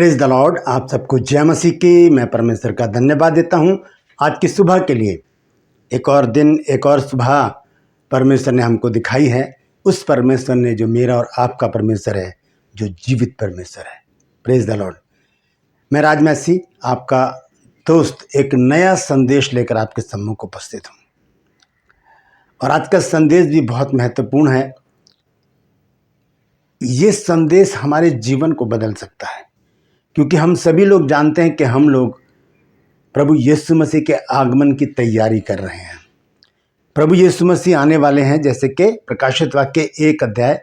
Praise the Lord. आप सबको जय मसीह की। मैं परमेश्वर का धन्यवाद देता हूं आज की सुबह के लिए। एक और दिन, एक और सुबह परमेश्वर ने हमको दिखाई है। उस परमेश्वर ने जो मेरा और आपका परमेश्वर है, जो जीवित परमेश्वर है। Praise the Lord. मैं राज मसीह, आपका दोस्त, एक नया संदेश लेकर आपके सम्मुख उपस्थित हूँ। और आज का संदेश भी बहुत महत्वपूर्ण है। ये संदेश हमारे जीवन को बदल सकता है, क्योंकि हम सभी लोग जानते हैं कि हम लोग प्रभु यीशु मसीह के आगमन की तैयारी कर रहे हैं। प्रभु यीशु मसीह आने वाले हैं, जैसे कि प्रकाशित वाक्य 1 अध्याय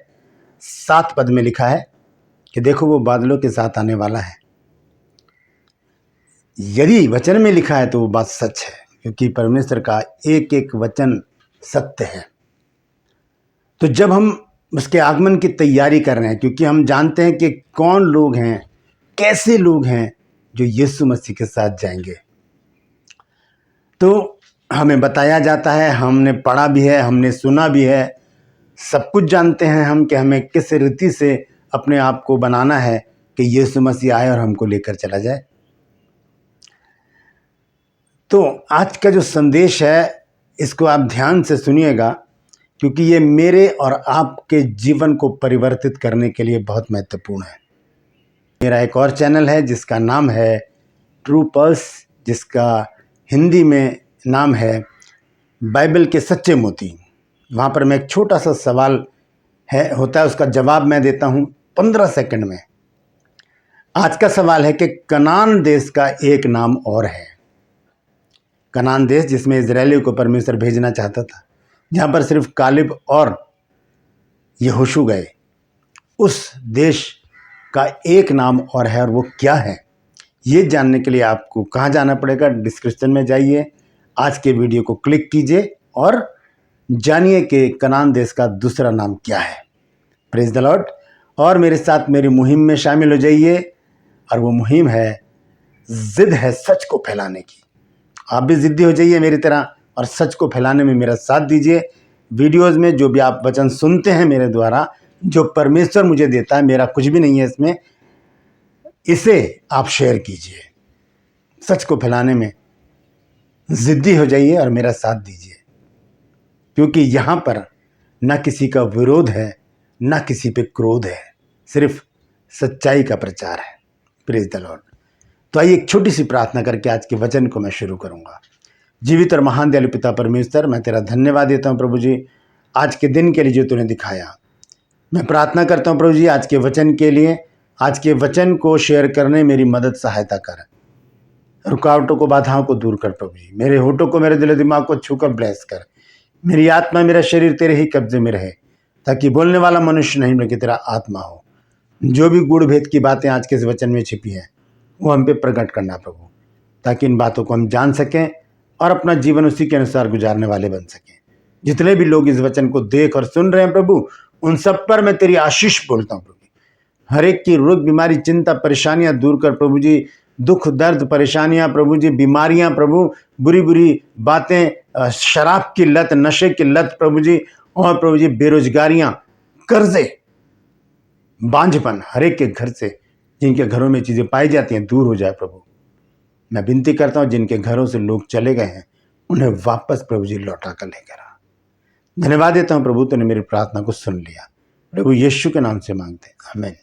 7 पद में लिखा है कि देखो वो बादलों के साथ आने वाला है। यदि वचन में लिखा है तो वो बात सच है, क्योंकि परमेश्वर का एक एक वचन सत्य है। तो जब हम उसके आगमन की तैयारी कर रहे हैं, क्योंकि हम जानते हैं कि कौन लोग हैं, कैसे लोग हैं जो यीशु मसीह के साथ जाएंगे, तो हमें बताया जाता है, हमने पढ़ा भी है, हमने सुना भी है, सब कुछ जानते हैं हम कि हमें किस रीति से अपने आप को बनाना है कि यीशु मसीह आए और हमको लेकर चला जाए। तो आज का जो संदेश है, इसको आप ध्यान से सुनिएगा, क्योंकि ये मेरे और आपके जीवन को परिवर्तित करने के लिए बहुत महत्वपूर्ण है। मेरा एक और चैनल है जिसका नाम है ट्रू पल्स, जिसका हिंदी में नाम है बाइबल के सच्चे मोती। वहाँ पर मैं एक छोटा सा सवाल होता है, उसका जवाब मैं देता हूँ 15 सेकंड में। आज का सवाल है कि कनान देश का एक नाम और है। कनान देश, जिसमें इजरायलियों को परमेश्वर भेजना चाहता था, जहाँ पर सिर्फ कालिब और यहोशू गए, उस देश का एक नाम और है, और वो क्या है? ये जानने के लिए आपको कहाँ जाना पड़ेगा? डिस्क्रिप्शन में जाइए, आज के वीडियो को क्लिक कीजिए और जानिए कि कनान देश का दूसरा नाम क्या है। Praise the Lord. और मेरे साथ मेरी मुहिम में शामिल हो जाइए, और वो मुहिम है, जिद है सच को फैलाने की। आप भी जिद्दी हो जाइए मेरी तरह और सच को फैलाने में मेरा साथ दीजिए। वीडियोज़ में जो भी आप वचन सुनते हैं मेरे द्वारा, जो परमेश्वर मुझे देता है, मेरा कुछ भी नहीं है इसमें, इसे आप शेयर कीजिए। सच को फैलाने में जिद्दी हो जाइए और मेरा साथ दीजिए, क्योंकि यहाँ पर न किसी का विरोध है, न किसी पे क्रोध है, सिर्फ सच्चाई का प्रचार है। Praise the Lord. तो आइए एक छोटी सी प्रार्थना करके आज के वचन को मैं शुरू करूँगा। जीवित और महान दयालु पिता परमेश्वर, मैं तेरा धन्यवाद देता हूँ प्रभु जी, आज के दिन के लिए जो तूने दिखाया। मैं प्रार्थना करता हूँ प्रभु जी आज के वचन के लिए, आज के वचन को शेयर करने मेरी मदद सहायता कर। रुकावटों को, बाधाओं को दूर कर प्रभु जी। मेरे होठों को, मेरे दिल दिमाग को छूकर ब्लेस कर। मेरी आत्मा, मेरा शरीर तेरे ही कब्जे में रहे, ताकि बोलने वाला मनुष्य नहीं बल्कि तेरा आत्मा हो। जो भी गूढ़ भेद की बातें आज के इस वचन में छिपी हैं, वो हम पे प्रकट करना प्रभु, ताकि इन बातों को हम जान सकें और अपना जीवन उसी के अनुसार गुजारने वाले बन सकें। जितने भी लोग इस वचन को देख और सुन रहे हैं प्रभु, उन सब पर मैं तेरी आशीष बोलता हूँ प्रभु। हर एक की रोग, बीमारी, चिंता, परेशानियां दूर कर प्रभु जी। दुख, दर्द, परेशानियां प्रभु जी, बीमारियां प्रभु, बुरी बुरी बातें, शराब की लत, नशे की लत प्रभु जी, और प्रभु जी बेरोजगारियां, कर्जे, बांझपन, हर एक के घर से, जिनके घरों में चीजें पाई जाती हैं, दूर हो जाए प्रभु। मैं विनती करता हूँ, जिनके घरों से लोग चले गए हैं, उन्हें वापस प्रभु जी लौटा कर लेकर आ। धन्यवाद देता हूँ प्रभु, तूने मेरी प्रार्थना को सुन लिया। प्रभु यीशु के नाम से मांगते हैं, आमीन।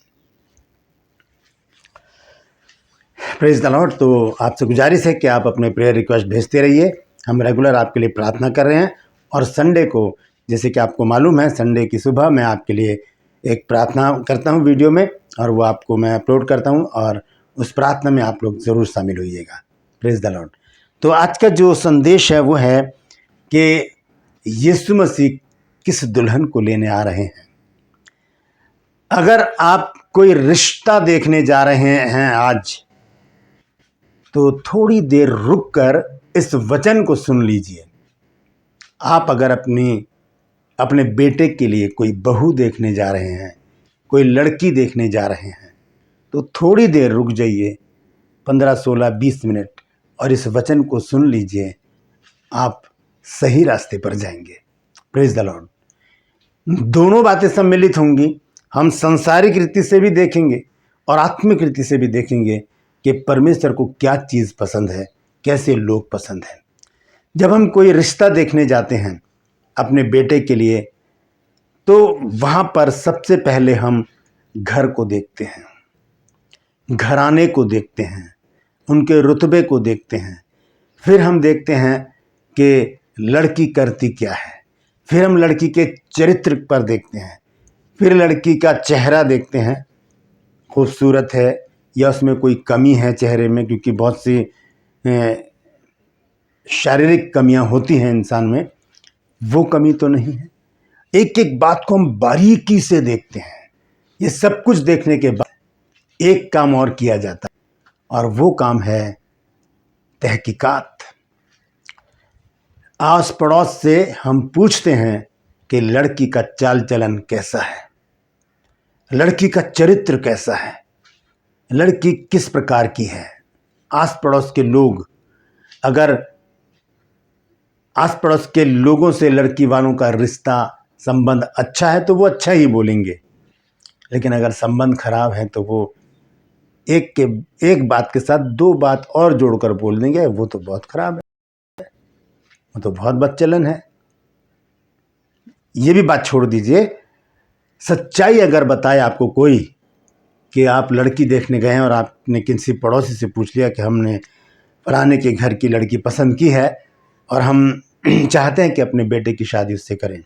Praise the Lord. तो आपसे गुजारिश है कि आप अपने प्रेयर रिक्वेस्ट भेजते रहिए। हम रेगुलर आपके लिए प्रार्थना कर रहे हैं, और संडे को, जैसे कि आपको मालूम है, संडे की सुबह मैं आपके लिए एक प्रार्थना करता हूं वीडियो में, और वो आपको मैं अपलोड करता हूं, और उस प्रार्थना में आप लोग ज़रूर शामिल होइएगा। Praise the Lord. तो आज का जो संदेश है वो है कि यीशु मसीह किस दुल्हन को लेने आ रहे हैं। अगर आप कोई रिश्ता देखने जा रहे हैं आज, तो थोड़ी देर रुककर इस वचन को सुन लीजिए। आप अगर अपने बेटे के लिए कोई बहू देखने जा रहे हैं, कोई लड़की देखने जा रहे हैं, तो थोड़ी देर रुक जाइए, 15, 16, 20 मिनट, और इस वचन को सुन लीजिए। आप सही रास्ते पर जाएंगे। Praise the Lord. दोनों बातें सम्मिलित होंगी। हम सांसारिक रीति से भी देखेंगे और आत्मिक रीति से भी देखेंगे कि परमेश्वर को क्या चीज़ पसंद है, कैसे लोग पसंद हैं। जब हम कोई रिश्ता देखने जाते हैं अपने बेटे के लिए, तो वहाँ पर सबसे पहले हम घर को देखते हैं, घराने को देखते हैं, उनके रुतबे को देखते हैं। फिर हम देखते हैं कि लड़की करती क्या है, फिर हम लड़की के चरित्र पर देखते हैं, फिर लड़की का चेहरा देखते हैं, खूबसूरत है या उसमें कोई कमी है चेहरे में, क्योंकि बहुत सी शारीरिक कमियां होती हैं इंसान में, वो कमी तो नहीं है। एक एक बात को हम बारीकी से देखते हैं। ये सब कुछ देखने के बाद एक काम और किया जाता है, और वो काम है तहकीकात। आस पड़ोस से हम पूछते हैं कि लड़की का चाल चलन कैसा है, लड़की का चरित्र कैसा है, लड़की किस प्रकार की है। आस पड़ोस के लोग, अगर आस पड़ोस के लोगों से लड़की वालों का रिश्ता संबंध अच्छा है तो वो अच्छा ही बोलेंगे, लेकिन अगर संबंध खराब है तो वो एक बात के साथ दो बात और जोड़कर बोल देंगे, वो तो बहुत खराब है, वो तो बहुत बदचलन है। ये भी बात छोड़ दीजिए, सच्चाई अगर बताए आपको कोई कि आप लड़की देखने गए हैं और आपने किसी पड़ोसी से पूछ लिया कि हमने फलाने के घर की लड़की पसंद की है और हम चाहते हैं कि अपने बेटे की शादी उससे करें,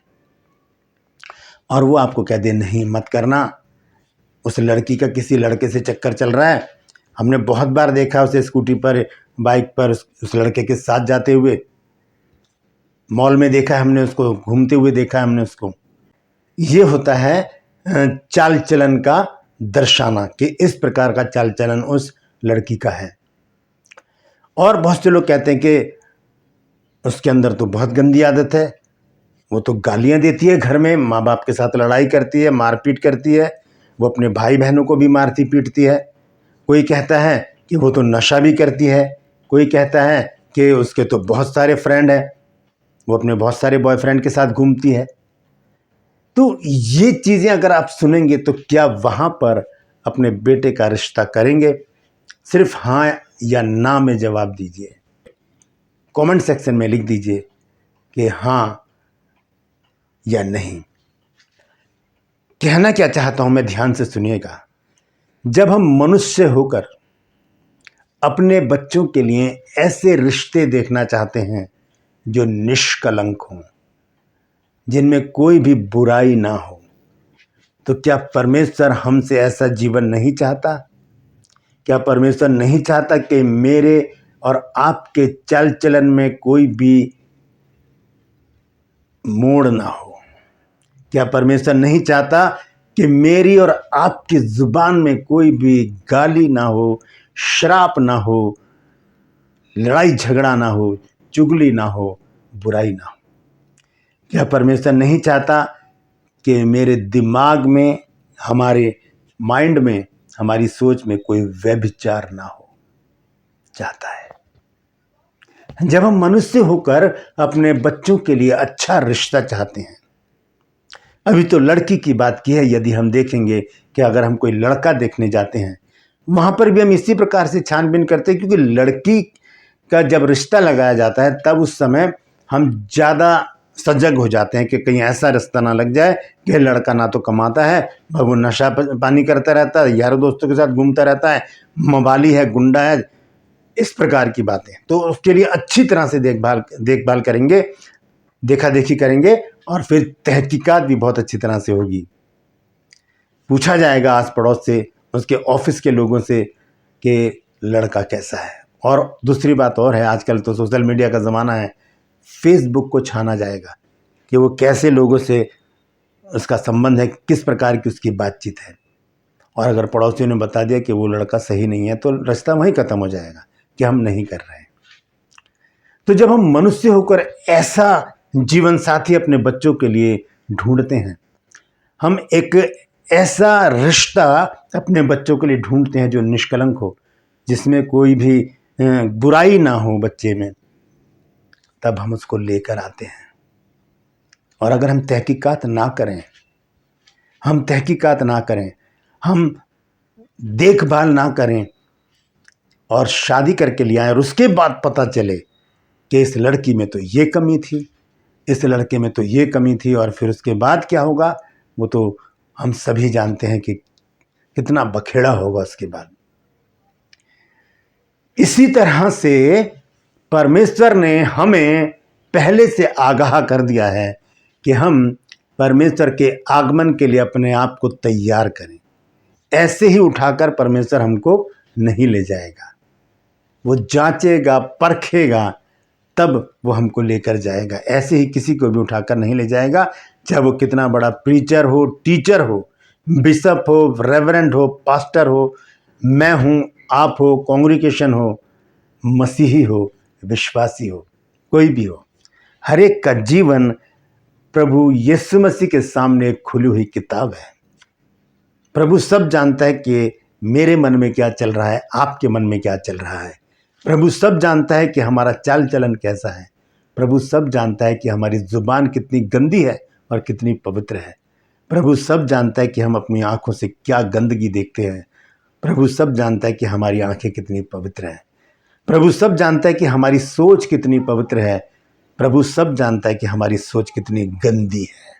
और वो आपको कह दे नहीं मत करना, उस लड़की का किसी लड़के से चक्कर चल रहा है, हमने बहुत बार देखा उसे स्कूटी पर, बाइक पर उस लड़के के साथ जाते हुए, मॉल में देखा है हमने उसको, घूमते हुए देखा है हमने उसको। ये होता है चाल चलन का दर्शाना कि इस प्रकार का चाल चलन उस लड़की का है। और बहुत से लोग कहते हैं कि उसके अंदर तो बहुत गंदी आदत है, वो तो गालियां देती है घर में, माँ बाप के साथ लड़ाई करती है, मारपीट करती है, वो अपने भाई बहनों को भी मारती पीटती है। कोई कहता है कि वो तो नशा भी करती है, कोई कहता है कि उसके तो बहुत सारे फ्रेंड हैं, वो अपने बहुत सारे बॉयफ्रेंड के साथ घूमती है। तो ये चीज़ें अगर आप सुनेंगे तो क्या वहाँ पर अपने बेटे का रिश्ता करेंगे? सिर्फ हाँ या ना में जवाब दीजिए, कमेंट सेक्शन में लिख दीजिए कि हाँ या नहीं। कहना क्या चाहता हूं मैं, ध्यान से सुनिएगा। जब हम मनुष्य होकर अपने बच्चों के लिए ऐसे रिश्ते देखना चाहते हैं जो निष्कलंक हों, जिनमें कोई भी बुराई ना हो, तो क्या परमेश्वर हमसे ऐसा जीवन नहीं चाहता? क्या परमेश्वर नहीं चाहता कि मेरे और आपके चाल चलन में कोई भी मोड़ ना हो? क्या परमेश्वर नहीं चाहता कि मेरी और आपकी जुबान में कोई भी गाली ना हो, श्राप ना हो, लड़ाई झगड़ा ना हो, चुगली ना हो, बुराई ना हो? क्या परमेश्वर नहीं चाहता कि मेरे दिमाग में, हमारे माइंड में, हमारी सोच में कोई व्यभिचार ना हो? चाहता है। जब हम मनुष्य होकर अपने बच्चों के लिए अच्छा रिश्ता चाहते हैं, अभी तो लड़की की बात की है, यदि हम देखेंगे कि अगर हम कोई लड़का देखने जाते हैं, वहाँ पर भी हम इसी प्रकार से छानबीन करते हैं, क्योंकि लड़की का जब रिश्ता लगाया जाता है तब उस समय हम ज़्यादा सजग हो जाते हैं कि कहीं ऐसा रिश्ता ना लग जाए कि लड़का ना तो कमाता है, वो नशा पानी करता रहता है, यारों दोस्तों के साथ घूमता रहता है, मवाली है, गुंडा है, इस प्रकार की बातें। तो उसके लिए अच्छी तरह से देखभाल करेंगे, देखा देखी करेंगे, और फिर तहकीकात भी बहुत अच्छी तरह से होगी। पूछा जाएगा आस पड़ोस से, उसके ऑफिस के लोगों से कि लड़का कैसा है। और दूसरी बात और है, आजकल तो सोशल मीडिया का ज़माना है, फेसबुक को छाना जाएगा कि वो कैसे लोगों से उसका संबंध है, किस प्रकार की उसकी बातचीत है। और अगर पड़ोसियों ने बता दिया कि वो लड़का सही नहीं है तो रिश्ता वहीं ख़त्म हो जाएगा कि हम नहीं कर रहे हैं। तो जब हम मनुष्य होकर ऐसा जीवन साथी अपने बच्चों के लिए ढूंढते हैं, हम एक ऐसा रिश्ता अपने बच्चों के लिए ढूंढते हैं जो निष्कलंक हो, जिसमें कोई भी बुराई ना हो बच्चे में, तब हम उसको लेकर आते हैं। और अगर हम तहकीकात ना करें, हम देखभाल ना करें और शादी करके ले आए और उसके बाद पता चले कि इस लड़की में तो ये कमी थी, इस लड़के में तो ये कमी थी, और फिर उसके बाद क्या होगा वो तो हम सभी जानते हैं कि कितना बखेड़ा होगा उसके बाद। इसी तरह से परमेश्वर ने हमें पहले से आगाह कर दिया है कि हम परमेश्वर के आगमन के लिए अपने आप को तैयार करें। ऐसे ही उठाकर परमेश्वर हमको नहीं ले जाएगा, वो जांचेगा, परखेगा, तब वो हमको लेकर जाएगा। ऐसे ही किसी को भी उठाकर नहीं ले जाएगा, चाहे वो कितना बड़ा प्रीचर हो, टीचर हो, बिशप हो, रेवरेंड हो, पास्टर हो, मैं हूँ, आप हो, कांग्रीगेशन हो, मसीही हो, विश्वासी हो, कोई भी हो, हर एक का जीवन प्रभु यीशु मसीह के सामने एक खुली हुई किताब है। प्रभु सब जानता है कि मेरे मन में क्या चल रहा है, आपके मन में क्या चल रहा है। प्रभु सब जानता है कि हमारा चाल चलन कैसा है। प्रभु सब जानता है कि हमारी जुबान कितनी गंदी है और कितनी पवित्र है। प्रभु सब जानता है कि हम अपनी आंखों से क्या गंदगी देखते हैं। प्रभु सब जानता है कि हमारी आंखें कितनी पवित्र हैं। प्रभु सब जानता है कि हमारी सोच कितनी पवित्र है। प्रभु सब जानता है कि हमारी सोच कितनी गंदी है।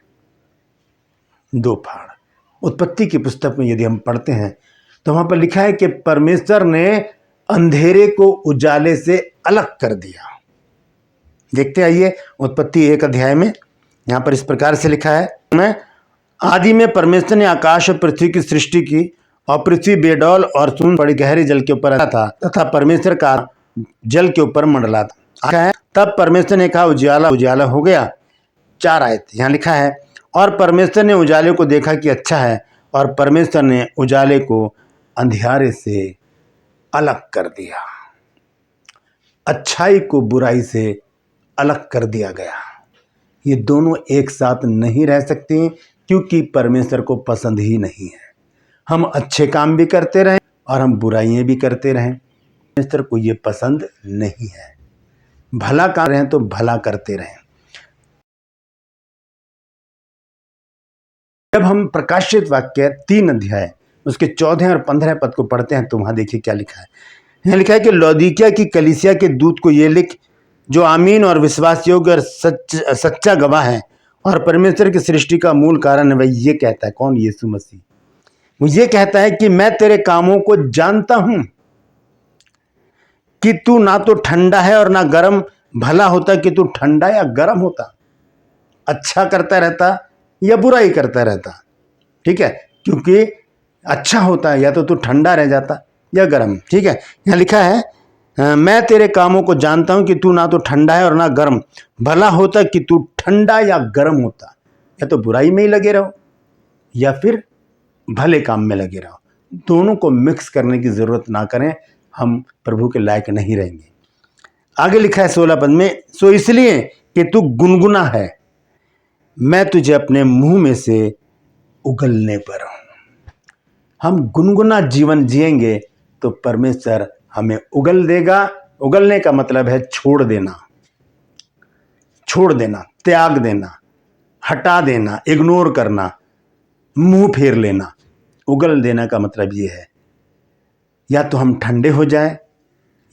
दो फाड़ उत्पत्ति की पुस्तक में यदि हम पढ़ते हैं तो वहां पर लिखा है कि परमेश्वर ने अंधेरे को उजाले से अलग कर दिया। देखते आइए उत्पत्ति 1 अध्याय में, यहां पर इस प्रकार से लिखा है, आदि में परमेश्वर ने आकाश और पृथ्वी की सृष्टि की, और पृथ्वी बेडौल और सुन पड़ी गहरे जल के ऊपर था, तथा परमेश्वर का जल के ऊपर मंडला था। तब परमेश्वर ने कहा उजाला उजाला हो गया। 4 आयत यहाँ लिखा है, और परमेश्वर ने उजाले को देखा कि अच्छा है, और परमेश्वर ने उजाले को अंधियारे से अलग कर दिया। अच्छाई को बुराई से अलग कर दिया गया। ये दोनों एक साथ नहीं रह सकते क्योंकि परमेश्वर को पसंद ही नहीं है। हम अच्छे काम भी करते रहें और हम बुराइयां भी करते रहें, परमेश्वर को ये पसंद नहीं है। भला कर रहे हैं तो भला करते रहें। जब हम प्रकाशित वाक्य 3 अध्याय उसके 14 और 15 पद को पढ़ते हैं तो वहां देखिए क्या लिखा है। यहाँ लिखा है कि लौदीकिया की कलीसिया के दूत को ये लिख, जो आमीन और विश्वास योग्य और सच्चा गवाह है और परमेश्वर की सृष्टि का मूल कारण है, वह ये कहता है, कौन? यीशु मसीह। वो ये कहता है कि मैं तेरे कामों को जानता हूं कि तू ना तो ठंडा है और ना गर्म। भला होता कि तू ठंडा या गर्म होता, अच्छा करता रहता या बुराई करता रहता। ठीक है, क्योंकि अच्छा होता है या तो तू ठंडा रह जाता या गर्म। ठीक है, यहाँ लिखा है, मैं तेरे कामों को जानता हूं कि तू ना तो ठंडा है और ना गर्म। भला होता कि तू ठंडा या गर्म होता। या तो बुराई में ही लगे रहो या फिर भले काम में लगे रहो। दोनों को मिक्स करने की जरूरत ना करें, हम प्रभु के लायक नहीं रहेंगे। आगे लिखा है 16 पद में, सो इसलिए कि तू गुनगुना है, मैं तुझे अपने मुंह में से उगलने पर हूं। हम गुनगुना जीवन जिएंगे तो परमेश्वर हमें उगल देगा। उगलने का मतलब है छोड़ देना, छोड़ देना, त्याग देना, हटा देना, इग्नोर करना, मुंह फेर लेना। उगल देना का मतलब ये है, या तो हम ठंडे हो जाएं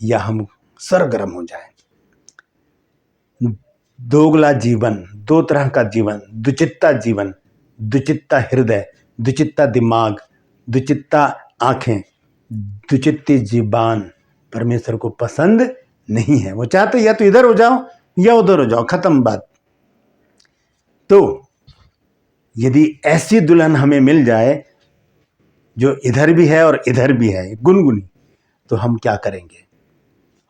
या हम सरगर्म हो जाएं। दोगला जीवन, दो तरह का जीवन, दुचित्ता जीवन, दुचित्ता हृदय, दुचित्ता दिमाग, दुचित्ता आंखें, दुचित्ती जीबान परमेश्वर को पसंद नहीं है। वो चाहते या तो इधर हो जाओ या उधर हो जाओ, खत्म बात। तो यदि ऐसी दुल्हन हमें मिल जाए जो इधर भी है और इधर भी है, गुनगुनी, तो हम क्या करेंगे?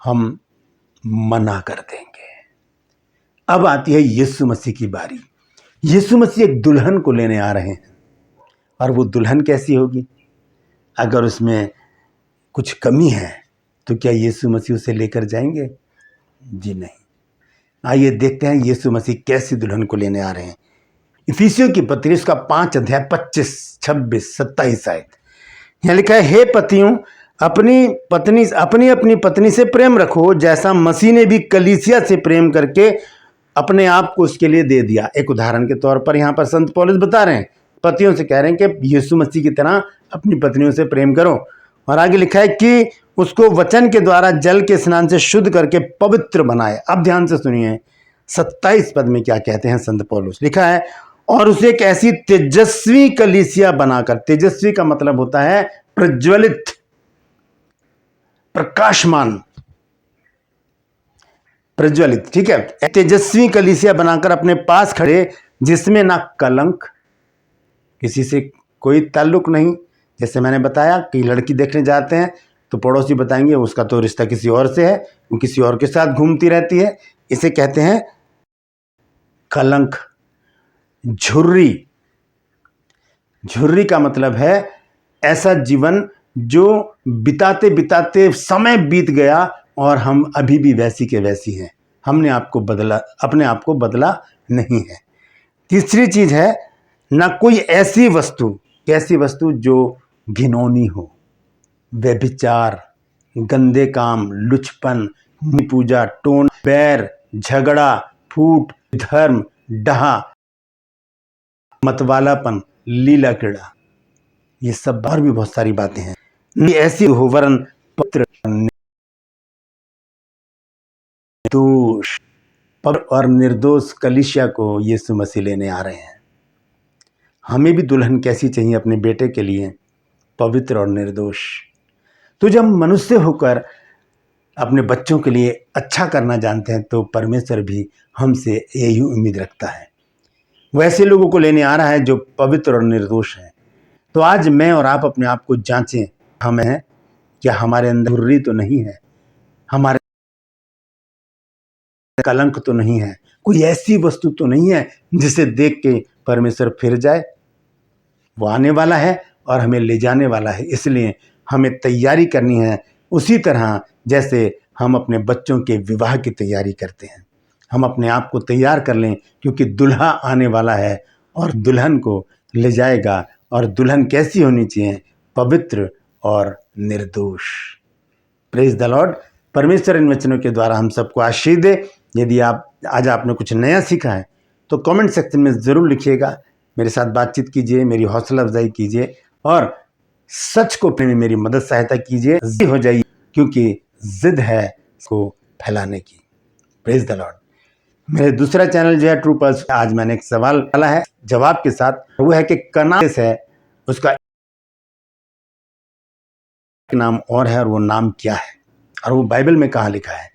हम मना कर देंगे। अब आती है यीशु मसीह की बारी। यीशु मसीह एक दुल्हन को लेने आ रहे हैं, और वो दुल्हन कैसी होगी? अगर उसमें कुछ कमी है तो क्या यीशु मसीह उसे लेकर जाएंगे? जी नहीं। आइए देखते हैं यीशु मसीह कैसी दुल्हन को लेने आ रहे हैं। इफिसियों की पत्री उसका 5 अध्याय 25, 26, 27 आयत। यहाँ लिखा है, हे पतियों अपनी अपनी पत्नी से प्रेम रखो, जैसा मसीह ने भी कलीसिया से प्रेम करके अपने आप को उसके लिए दे दिया। एक उदाहरण के तौर पर यहाँ पर संत पौलुस बता रहे हैं, पतियों से कह रहे हैं कि यीशु मसीह की तरह अपनी पत्नियों से प्रेम करो। और आगे लिखा है कि उसको वचन के द्वारा जल के स्नान से शुद्ध करके पवित्र बनाए। अब ध्यान से सुनिए 27 पद में क्या कहते हैं संत पौलुस। लिखा है, और उसे एक ऐसी तेजस्वी कलीसिया बनाकर, तेजस्वी का मतलब होता है प्रज्वलित, प्रकाशमान, प्रज्वलित, ठीक है, तेजस्वी कलीसिया बनाकर अपने पास खड़े, जिसमें ना कलंक, किसी से कोई ताल्लुक नहीं। जैसे मैंने बताया कि लड़की देखने जाते हैं तो पड़ोसी बताएंगे उसका तो रिश्ता किसी और से है, वो किसी और के साथ घूमती रहती है। इसे कहते हैं कलंक। झुर्री, झुर्री का मतलब है ऐसा जीवन जो बिताते बिताते समय बीत गया और हम अभी भी वैसी के वैसी हैं, हमने आपको बदला, अपने आप को बदला नहीं है। तीसरी चीज है ना कोई ऐसी वस्तु, कैसी वस्तु जो घिनौनी हो, व्यभिचार, गंदे काम, लुचपन, पूजा, टोन, बैर, झगड़ा, फूट, धर्म, डहा, मतवालापन, लीला क्रीड़ा, ये सब और भी बहुत सारी बातें हैं। ये ऐसी हो वरन पवित्र निर्दोष और निर्दोष कलीसिया को यीशु मसीह लेने आ रहे हैं। हमें भी दुल्हन कैसी चाहिए अपने बेटे के लिए? पवित्र और निर्दोष। तो जब मनुष्य होकर अपने बच्चों के लिए अच्छा करना जानते हैं तो परमेश्वर भी हमसे यही उम्मीद रखता है। वैसे लोगों को लेने आ रहा है जो पवित्र और निर्दोष हैं। तो आज मैं और आप अपने आप को जांचें, हम हैं क्या, हमारे अंदर बुर्री तो नहीं है, हमारे कलंक तो नहीं है, कोई ऐसी वस्तु तो नहीं है जिसे देख के परमेश्वर फिर जाए। वो आने वाला है और हमें ले जाने वाला है, इसलिए हमें तैयारी करनी है उसी तरह जैसे हम अपने बच्चों के विवाह की तैयारी करते हैं। हम अपने आप को तैयार कर लें क्योंकि दुल्हा आने वाला है और दुल्हन को ले जाएगा। और दुल्हन कैसी होनी चाहिए? पवित्र और निर्दोष। Praise the Lord. परमेश्वर इन वचनों के द्वारा हम सबको आशीष दे। यदि आज आपने कुछ नया सीखा है तो कमेंट सेक्शन में ज़रूर लिखिएगा, मेरे साथ बातचीत कीजिए, मेरी हौसला अफजाई कीजिए और सच को अपने में मेरी मदद सहायता कीजिए। हो जाइए क्योंकि जिद है इसको फैलाने की। Praise the Lord. मेरे दूसरा चैनल जो है ट्रू पल्स, आज मैंने एक सवाल डाला है जवाब के साथ, वो है कि कनान है उसका एक नाम और है और वो नाम क्या है और वो बाइबल में कहाँ लिखा है।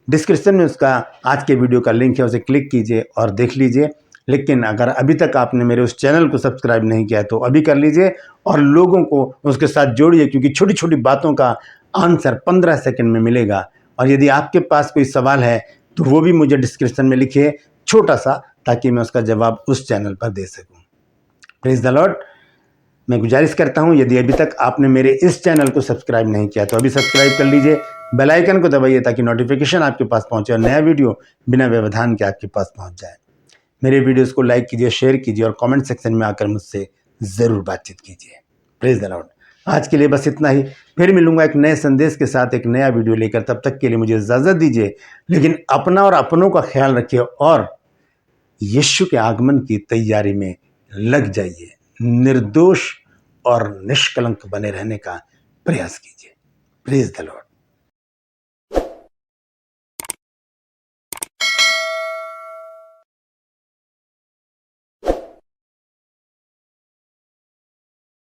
डिस्क्रिप्शन में उसका आज के वीडियो का लिंक है, उसे क्लिक कीजिए और देख लीजिए। लेकिन अगर अभी तक आपने मेरे उस चैनल को सब्सक्राइब नहीं किया है तो अभी कर लीजिए और लोगों को उसके साथ जोड़िए, क्योंकि छोटी छोटी बातों का आंसर 15 सेकंड में मिलेगा। और यदि आपके पास कोई सवाल है तो वो भी मुझे डिस्क्रिप्शन में लिखिए छोटा सा, ताकि मैं उसका जवाब उस चैनल पर दे सकूं। Praise the Lord. मैं गुजारिश करता हूं यदि अभी तक आपने मेरे इस चैनल को सब्सक्राइब नहीं किया तो अभी सब्सक्राइब कर लीजिए, बेल आइकन को दबाइए ताकि नोटिफिकेशन आपके पास पहुंचे और नया वीडियो बिना व्यवधान के आपके पास पहुंच जाए। मेरे वीडियोस को लाइक कीजिए, शेयर कीजिए और कमेंट सेक्शन में आकर मुझसे ज़रूर बातचीत कीजिए। Praise the Lord. आज के लिए बस इतना ही, फिर मिलूंगा एक नए संदेश के साथ एक नया वीडियो लेकर। तब तक के लिए मुझे इजाज़त दीजिए, लेकिन अपना और अपनों का ख्याल रखिए और यीशु के आगमन की तैयारी में लग जाइए। निर्दोष और निष्कलंक बने रहने का प्रयास कीजिए। Praise the Lord.